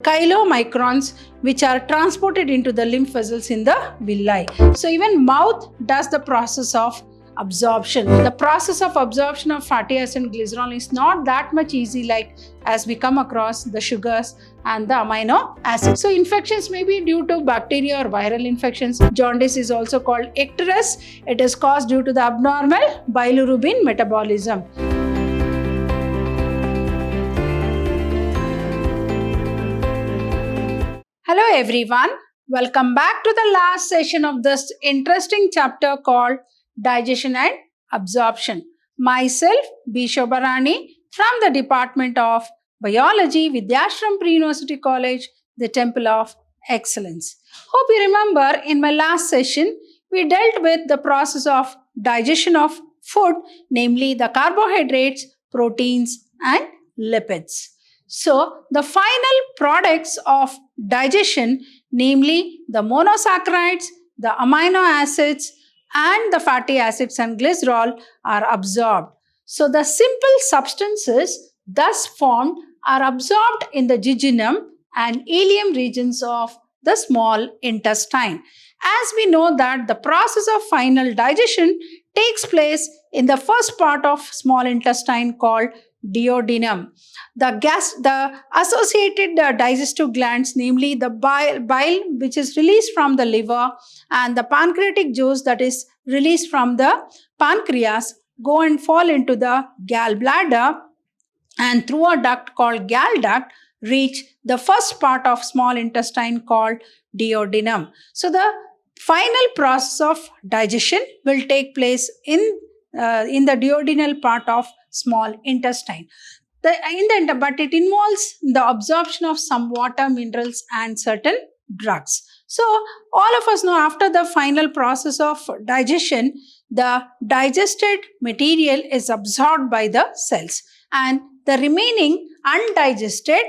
chylomicrons, which are transported into the lymph vessels in the villi. So even mouth does the process of absorption. The process of absorption of fatty acid and glycerol is not that much easy like as we come across the sugars and the amino acids. So infections may be due to bacteria or viral infections. Jaundice is also called icterus. It is caused due to the abnormal bilirubin metabolism. Hello everyone, welcome back to the last session of this interesting chapter called Digestion and Absorption. Myself, B. Shobharani from the Department of Biology, Vidyashram Pre-University College, the Temple of Excellence. Hope you remember in my last session, we dealt with the process of digestion of food, namely the carbohydrates, proteins and lipids. So, the final products of digestion, namely the monosaccharides, the amino acids, and the fatty acids and glycerol are absorbed. So, the simple substances thus formed are absorbed in the jejunum and ileum regions of the small intestine. As we know that the process of final digestion takes place in the first part of small intestine called duodenum. The associated digestive glands, namely the bile which is released from the liver and the pancreatic juice that is released from the pancreas, go and fall into the gallbladder and through a duct called gall duct reach the first part of small intestine called duodenum. So the final process of digestion will take place in the duodenal part of small intestine. But it involves the absorption of some water, minerals, and certain drugs. So, all of us know after the final process of digestion, the digested material is absorbed by the cells, and the remaining undigested,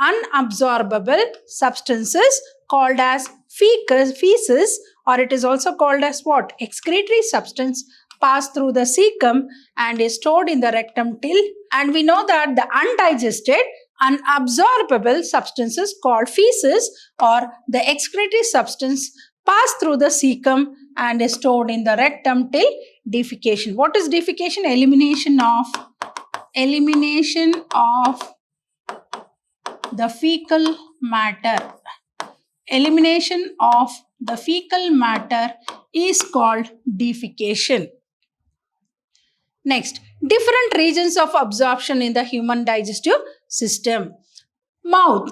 unabsorbable substances called as feces, or it is also called as what? Excretory substance, pass through the cecum and is stored in the rectum till, and we know that the undigested unabsorbable substances called feces or the excretory substance pass through the cecum and is stored in the rectum till defecation. What is defecation? Elimination of the fecal matter. Elimination of the fecal matter is called defecation. Next, different regions of absorption in the human digestive system. Mouth.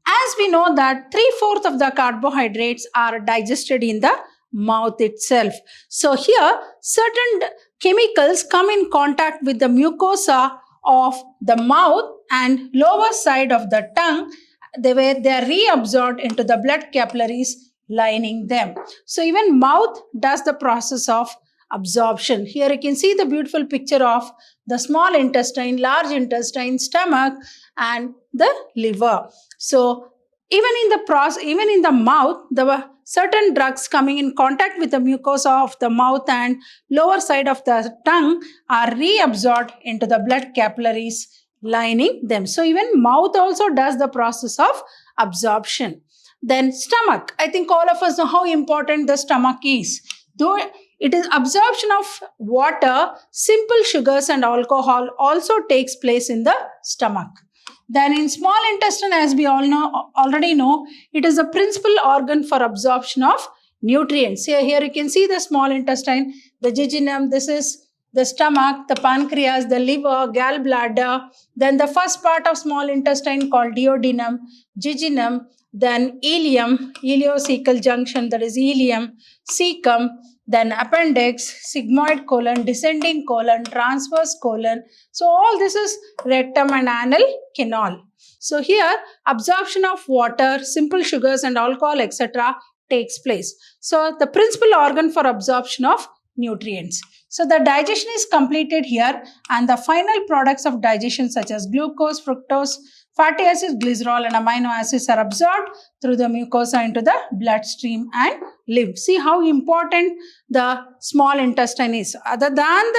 As we know that 3/4 of the carbohydrates are digested in the mouth itself. So here, certain chemicals come in contact with the mucosa of the mouth and lower side of the tongue, they are reabsorbed into the blood capillaries lining them. So even mouth does the process of absorption. Here you can see the beautiful picture of the small intestine, large intestine, stomach and the liver. So even in the mouth, there were certain drugs coming in contact with the mucosa of the mouth and lower side of the tongue are reabsorbed into the blood capillaries lining them. So even mouth also does the process of absorption. Then stomach. I think all of us know how important the stomach is. Though it is absorption of water, simple sugars and alcohol also takes place in the stomach. Then in small intestine, as we already know, it is a principal organ for absorption of nutrients. Here you can see the small intestine, the jejunum, this is the stomach, the pancreas, the liver, gallbladder, then the first part of small intestine called duodenum, jejunum, then ileum, ileocecal junction, that is ileum, cecum, then appendix, sigmoid colon, descending colon, transverse colon. So all this is rectum and anal canal. So here absorption of water, simple sugars and alcohol etc. takes place. So the principal organ for absorption of nutrients. So the digestion is completed here and the final products of digestion such as glucose, fructose, fatty acids, glycerol and amino acids are absorbed through the mucosa into the bloodstream and lymph. See how important the small intestine is. Other than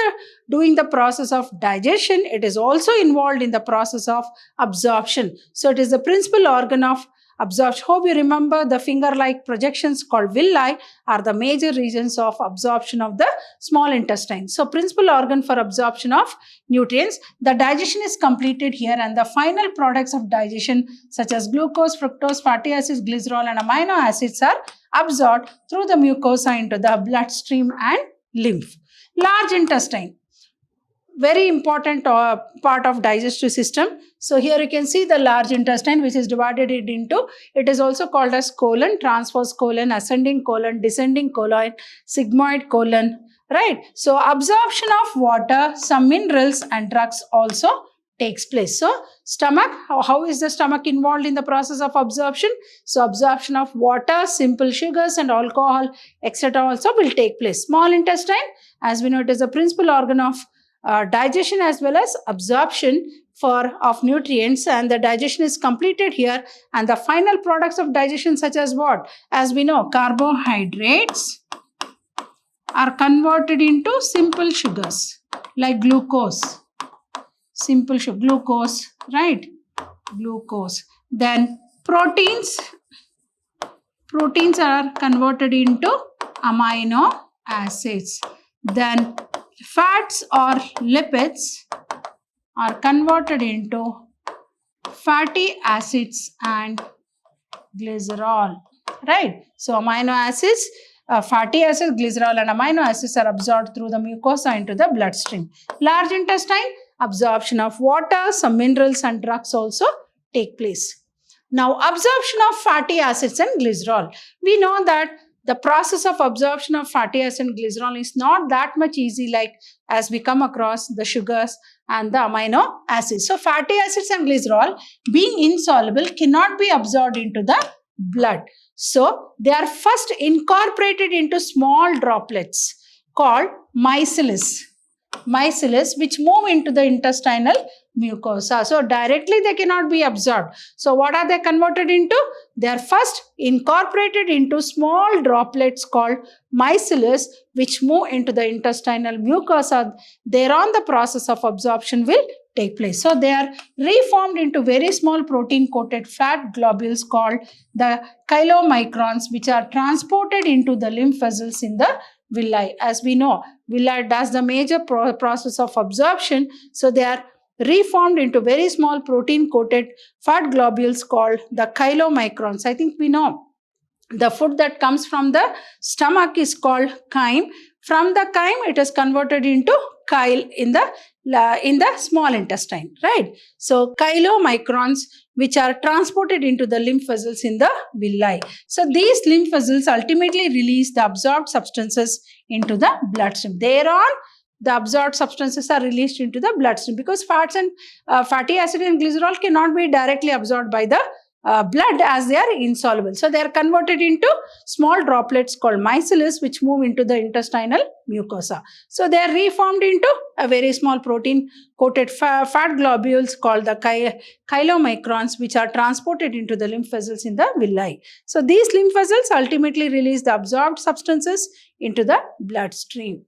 doing the process of digestion, it is also involved in the process of absorption. So it is the principal organ of absorption. Hope you remember the finger-like projections called villi are the major regions of absorption of the small intestine. So principal organ for absorption of nutrients. The digestion is completed here and the final products of digestion such as glucose, fructose, fatty acids, glycerol and amino acids are absorbed through the mucosa into the bloodstream and lymph. Large intestine, very important part of digestive system. So here you can see the large intestine which is divided into, it is also called as colon, transverse colon, ascending colon, descending colon, sigmoid colon, right? So absorption of water, some minerals and drugs also takes place. So stomach, how is the stomach involved in the process of absorption? So absorption of water, simple sugars and alcohol, etc. also will take place. Small intestine, as we know, it is a principal organ of digestion as well as absorption of nutrients, and the digestion is completed here and the final products of digestion such as what? As we know, carbohydrates are converted into simple sugars like glucose, simple sugar, glucose, right? Glucose. Then proteins are converted into amino acids. Then fats or lipids are converted into fatty acids and glycerol, right? So amino acids, fatty acids, glycerol and amino acids are absorbed through the mucosa into the bloodstream. Large intestine, absorption of water, some minerals and drugs also take place. Now absorption of fatty acids and glycerol. We know that the process of absorption of fatty acid and glycerol is not that much easy like as we come across the sugars and the amino acids. So fatty acids and glycerol being insoluble cannot be absorbed into the blood. So they are first incorporated into small droplets called micelles, which move into the intestinal mucosa. So directly they cannot be absorbed. So what are they converted into? They are first incorporated into small droplets called micelles which move into the intestinal mucosa. Thereon the process of absorption will take place. So they are reformed into very small protein coated fat globules called the chylomicrons, which are transported into the lymph vessels in the villi. As we know, villi does the major process of absorption. So they are reformed into very small protein coated fat globules called the chylomicrons. I think we know the food that comes from the stomach is called chyme. From the chyme, it is converted into chyle in the small intestine, right? So chylomicrons which are transported into the lymph vessels in the villi. So these lymph vessels ultimately release the absorbed substances into the bloodstream. Thereon, the absorbed substances are released into the bloodstream because fats and fatty acid and glycerol cannot be directly absorbed by the blood as they are insoluble. So they are converted into small droplets called micelles which move into the intestinal mucosa. So they are reformed into a very small protein coated fat globules called the chylomicrons which are transported into the lymph vessels in the villi. So these lymph vessels ultimately release the absorbed substances into the bloodstream.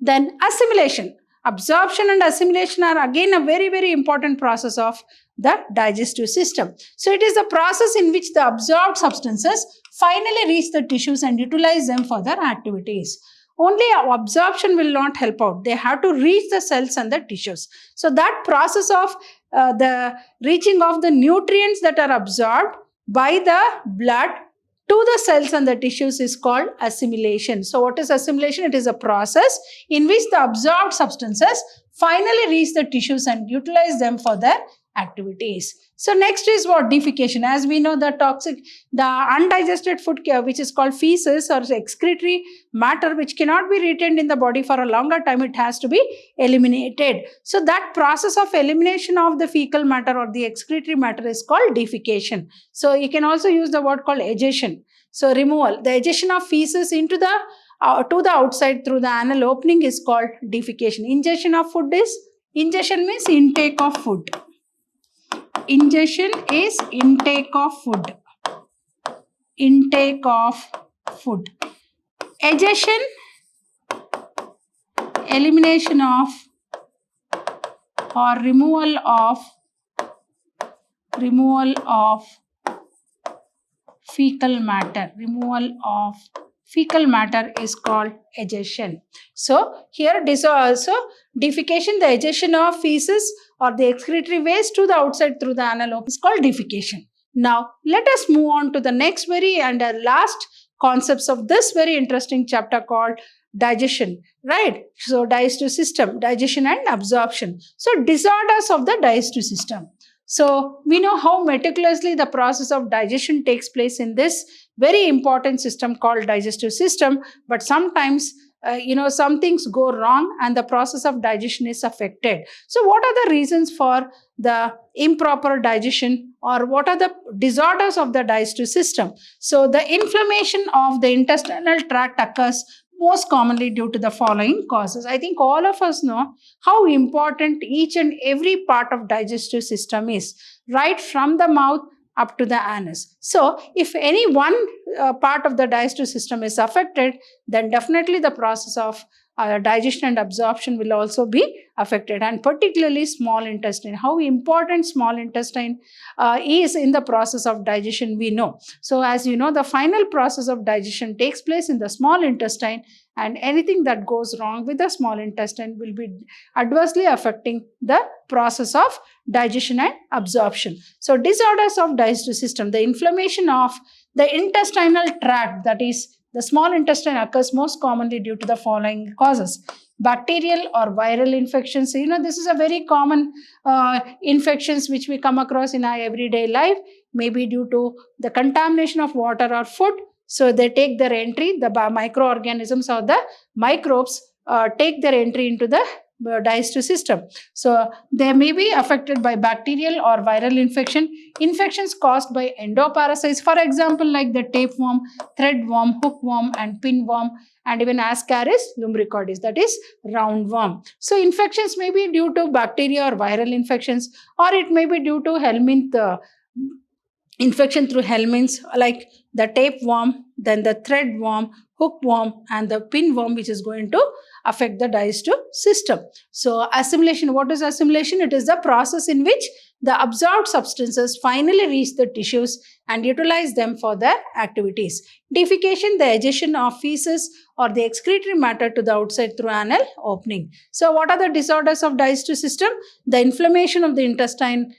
Then assimilation. Absorption and assimilation are again a very, very important process of the digestive system. So it is the process in which the absorbed substances finally reach the tissues and utilize them for their activities. Only absorption will not help out. They have to reach the cells and the tissues. So that process of the reaching of the nutrients that are absorbed by the blood to the cells and the tissues is called assimilation. So what is assimilation? It is a process in which the absorbed substances finally reach the tissues and utilize them for their activities. So next is what? Defecation. As we know, the undigested food which is called feces or excretory matter which cannot be retained in the body for a longer time, it has to be eliminated. So that process of elimination of the fecal matter or the excretory matter is called defecation. So you can also use the word called egestion. So removal. The egestion of feces into the to the outside through the anal opening is called defecation. Ingestion of food is, ingestion means intake of food. Ingestion is intake of food. Intake of food. Egestion, elimination of or removal of fecal matter. Removal of fecal matter is called egestion. So here also defecation, the egestion of feces or the excretory waste to the outside through the anal is called defecation. Now let us move on to the next and last concepts of this very interesting chapter called digestion, right? So digestive system, digestion and absorption. So disorders of the digestive system. So we know how meticulously the process of digestion takes place in this very important system called digestive system, but sometimes some things go wrong and the process of digestion is affected. So what are the reasons for the improper digestion, or what are the disorders of the digestive system? So the inflammation of the intestinal tract occurs most commonly due to the following causes. I think all of us know how important each and every part of digestive system is, right from the mouth up to the anus. So if any one part of the digestive system is affected, then definitely the process of digestion and absorption will also be affected, and particularly small intestine. How important small intestine is in the process of digestion, we know. So as you know, the final process of digestion takes place in the small intestine, and anything that goes wrong with the small intestine will be adversely affecting the process of digestion and absorption. So disorders of digestive system, the inflammation of the intestinal tract, that is the small intestine, occurs most commonly due to the following causes: bacterial or viral infections. This is a very common infections which we come across in our everyday life, maybe due to the contamination of water or food. So they take their entry, the microorganisms or the microbes take their entry into the digestive system. So they may be affected by bacterial or viral infections caused by endoparasites, for example, like the tapeworm, threadworm, hookworm, and pinworm, and even Ascaris lumbricoides, that is roundworm. So infections may be due to bacteria or viral infections, or it may be due to helminth infection through helminths, like the tapeworm, then the threadworm, hookworm, and the pinworm, which is going to affect the digestive system. So assimilation, what is assimilation? It is the process in which the absorbed substances finally reach the tissues and utilize them for their activities. Defecation, the egestion of feces or the excretory matter to the outside through anal opening. So what are the disorders of digestive system? The inflammation of the intestine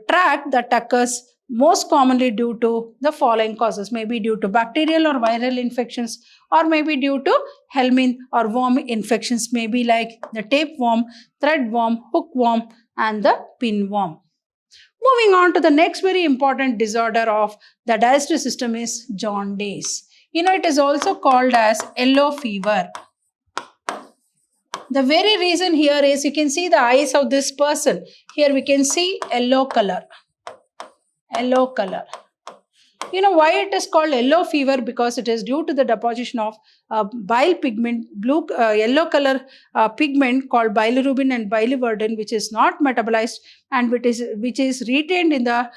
tract that occurs most commonly due to the following causes, maybe due to bacterial or viral infections, or maybe due to helminth or worm infections, maybe like the tapeworm, threadworm, hookworm, and the pinworm. Moving on to the next very important disorder of the digestive system is jaundice. It is also called as yellow fever. The very reason here is, you can see the eyes of this person. Here we can see yellow color. Yellow color. Why it is called yellow fever? Because it is due to the deposition of bile pigment, yellow color pigment called bilirubin and biliverdin, which is not metabolized and which is retained in the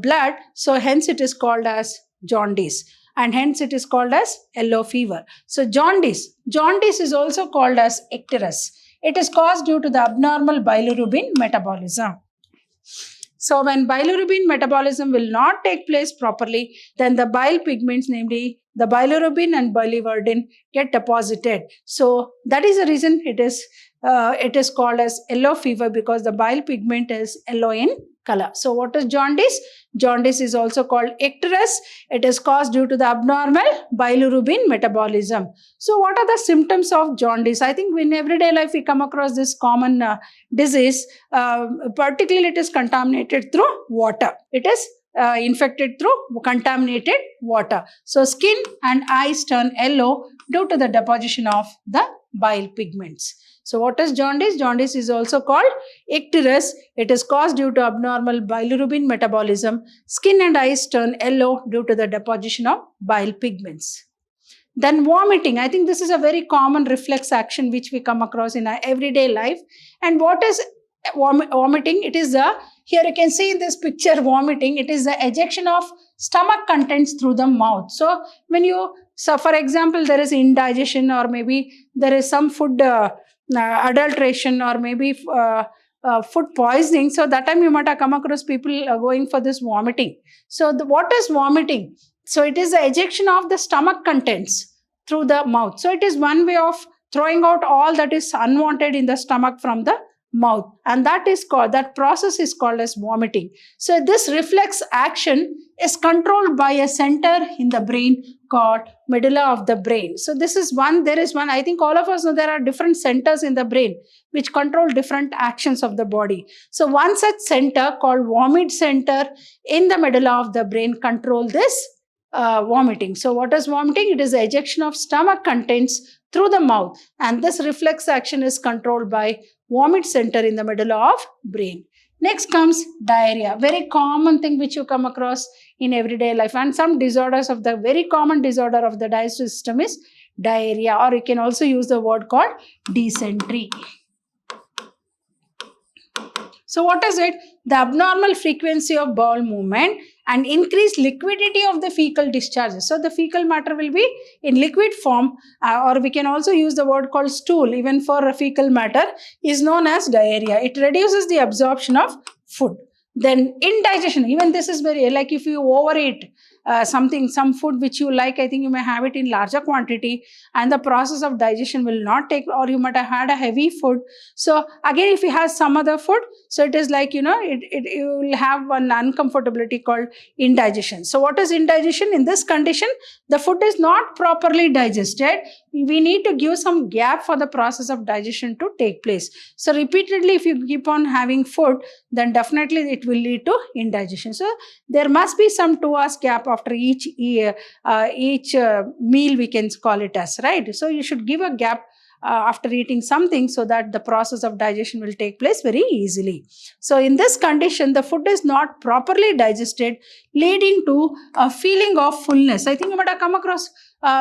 blood. So hence it is called as jaundice, and hence it is called as yellow fever. So jaundice is also called as icterus. It is caused due to the abnormal bilirubin metabolism. So when bilirubin metabolism will not take place properly, then the bile pigments, namely the bilirubin and biliverdin, get deposited. So that is the reason it is called as yellow fever, because the bile pigment is yellow in color. So what is jaundice? Jaundice is also called icterus. It is caused due to the abnormal bilirubin metabolism. So what are the symptoms of jaundice? I think in everyday life we come across this common disease. Particularly it is contaminated through water. It is infected through contaminated water. So skin and eyes turn yellow due to the deposition of the bile pigments. So what is jaundice? Jaundice is also called icterus. It is caused due to abnormal bilirubin metabolism. Skin and eyes turn yellow due to the deposition of bile pigments. Then vomiting. I think this is a very common reflex action which we come across in our everyday life. And what is vomiting? It is here you can see in this picture vomiting. It is the ejection of stomach contents through the mouth. So for example, there is indigestion, or maybe there is some food adulteration, or maybe food poisoning. So that time you might have come across people going for this vomiting. So what is vomiting? So it is the ejection of the stomach contents through the mouth. So it is one way of throwing out all that is unwanted in the stomach from the mouth, and that process is called as vomiting. So this reflex action is controlled by a center in the brain called medulla of the brain. So there is one, I think all of us know there are different centers in the brain which control different actions of the body. So one such center called vomit center in the medulla of the brain control this vomiting. So what is vomiting? It is the ejection of stomach contents through the mouth, and this reflex action is controlled by vomit center in the medulla of brain. Next comes diarrhea, very common thing which you come across in everyday life, and some disorders of the very common disorder of the digestive system is diarrhea, or you can also use the word called dysentery. So what is it? The abnormal frequency of bowel movement and increased liquidity of the fecal discharges. So the fecal matter will be in liquid form, or we can also use the word called stool even for a fecal matter, is known as diarrhea. It reduces the absorption of food. Then indigestion, even this is very, like if you overeat some food which you like, I think you may have it in larger quantity and the process of digestion will not take, or you might have had a heavy food. So again, if you have some other food, so it is like, you will have an uncomfortability called indigestion. So what is indigestion? In this condition, the food is not properly digested. We need to give some gap for the process of digestion to take place. So repeatedly, if you keep on having food, then definitely it will lead to indigestion. So there must be some 2 hours gap after each meal, we can call it as, right? So you should give a gap after eating something so that the process of digestion will take place very easily. So in this condition, the food is not properly digested, leading to a feeling of fullness. I think you might have come across,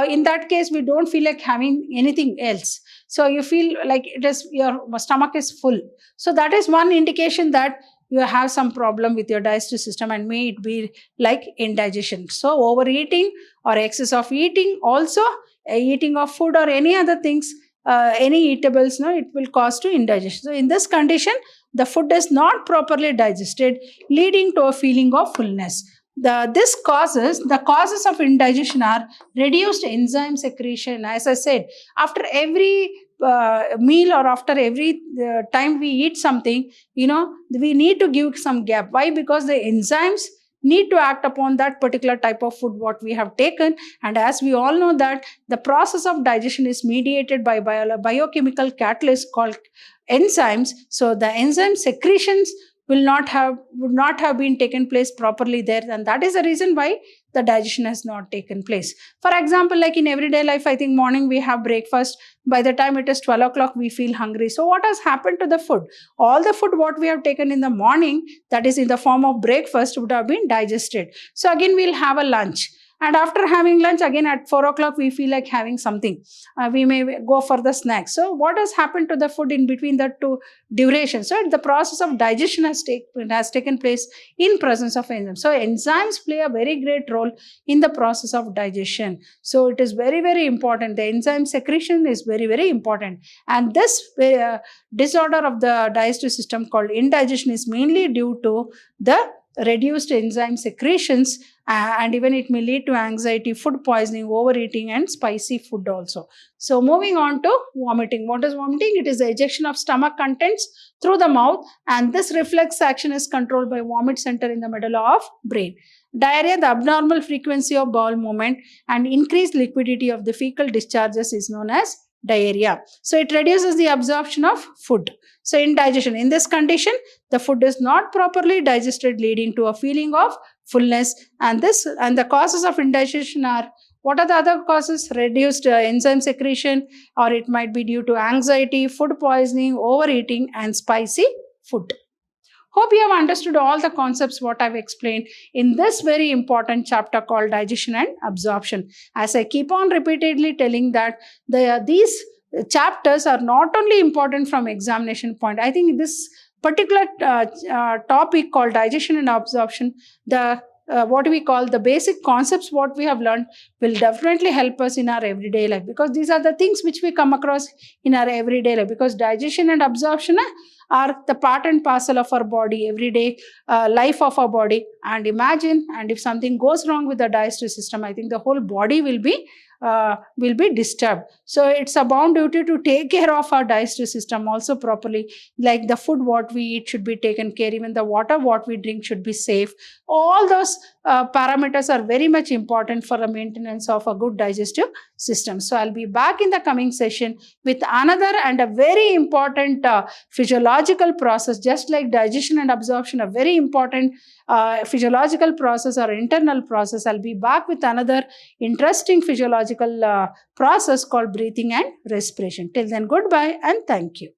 in that case, we don't feel like having anything else. So you feel like your stomach is full. So that is one indication that you have some problem with your digestive system, and may it be like indigestion. So overeating or excess of eating, also eating of food or any other things, any eatables, it will cause to indigestion. So in this condition, the food is not properly digested, leading to a feeling of fullness. The causes of indigestion are reduced enzyme secretion. As I said, after every meal or after every time we eat something, we need to give some gap. Why? Because the enzymes need to act upon that particular type of food what we have taken, and as we all know that the process of digestion is mediated by biochemical catalysts called enzymes. So the enzyme secretions would not have been taken place properly there, and that is the reason why the digestion has not taken place. For example, like in everyday life, I think morning we have breakfast, by the time it is 12 o'clock we feel hungry. So what has happened to the food? All the food what we have taken in the morning, that is in the form of breakfast, would have been digested. So again we'll have a lunch, and after having lunch, again at 4 o'clock we feel like having something. We may go for the snack. So what has happened to the food in between the two durations? So the process of digestion has taken place in presence of enzymes. So enzymes play a very great role in the process of digestion. So it is very, very important. The enzyme secretion is very, very important. And this disorder of the digestive system called indigestion is mainly due to the reduced enzyme secretions, and even it may lead to anxiety, food poisoning, overeating, and spicy food also. So moving on to vomiting. What is vomiting? It is the ejection of stomach contents through the mouth, and this reflex action is controlled by vomit center in the medulla of brain. Diarrhea, the abnormal frequency of bowel movement and increased liquidity of the fecal discharges, is known as diarrhea. So it reduces the absorption of food. So indigestion. In this condition, the food is not properly digested, leading to a feeling of fullness. And the causes of indigestion are, what are the other causes? Reduced enzyme secretion, or it might be due to anxiety, food poisoning, overeating, and spicy food. Hope you have understood all the concepts what I've explained in this very important chapter called digestion and absorption. As I keep on repeatedly telling that these chapters are not only important from examination point. I think this particular topic called digestion and absorption, what we call the basic concepts what we have learned will definitely help us in our everyday life, because these are the things which we come across in our everyday life, because digestion and absorption are the part and parcel of our body, everyday life of our body. And imagine, and if something goes wrong with the digestive system, I think the whole body will be disturbed. So it's a bound duty to take care of our digestive system also properly. Like the food what we eat should be taken care, even the water what we drink should be safe. All those parameters are very much important for the maintenance of a good digestive system. So I'll be back in the coming session with another and a very important physiological process. Just like digestion and absorption, a very important physiological process or internal process, I'll be back with another interesting physiological process called breathing and respiration. Till then, goodbye and thank you.